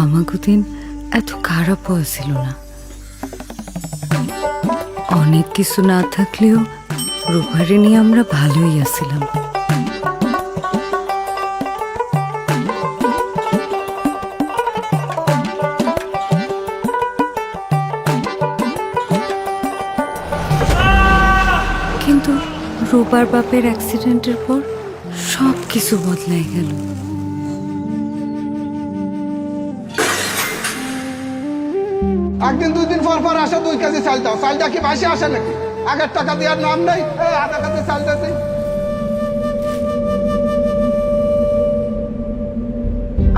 আমাকে দিন এত খারাপ হয়েছিল না। অনেক কিছু না থাকলেও রূপারে নিয়ে আমরা ভালোই আছিলাম। কিন্তু রূপার বাপের অ্যাক্সিডেন্টের পর সব কিছু বদলাই গেল। একদিন দুই দিন পর পর আসে 2 কেজি চাল দাও। চালটা কি ভাসে আসে নাকি? আগের টাকা দেওয়ার নাম নেই। আধা কেজি চালটা দিই।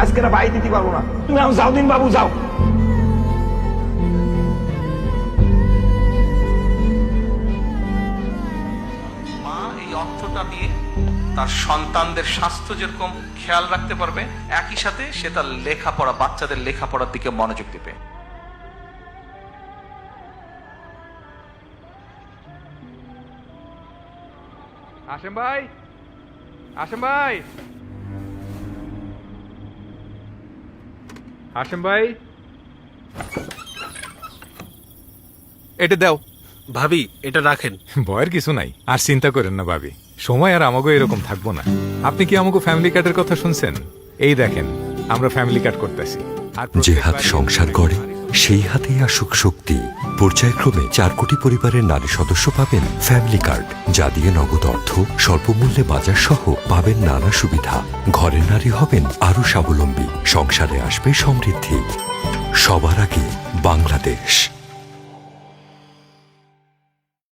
আজকে ভাই দিতে পারবো না, তুমি আমি যাও দিন বাবু যাও। মা এই অর্থটা দিয়ে তার সন্তানদের স্বাস্থ্য যেরকম খেয়াল রাখতে পারবে, একই সাথে সে তার লেখাপড়া, বাচ্চাদের লেখাপড়ার দিকে মনোযোগ দিবে। আসেম ভাই, আসেম ভাই, আসেম ভাই, এটা দাও। ভাবি এটা রাখেন। ভয়ের কিছু নাই, আর চিন্তা করেন না ভাবি, সময় আর আমাকে এরকম থাকবো না। আপনি কি আমাকে ফ্যামিলি কার্ডের কথা শুনছেন? এই দেখেন আমরা ফ্যামিলি কার্ড করতেছি। যে হাত সংসার করে সেই হাতেই আসুক শক্তি। পর্যায়ক্রমে 4 কোটি পরিবারের নারী সদস্য পাবেন ফ্যামিলি কার্ড, যা দিয়ে নগদ অর্থ, স্বল্প মূল্যে বাজার সহ পাবেন নানা সুবিধা। ঘরের নারী হবেন আরো স্বাবলম্বী, সংসারে আসবে সমৃদ্ধি। সবার আগে বাংলাদেশ।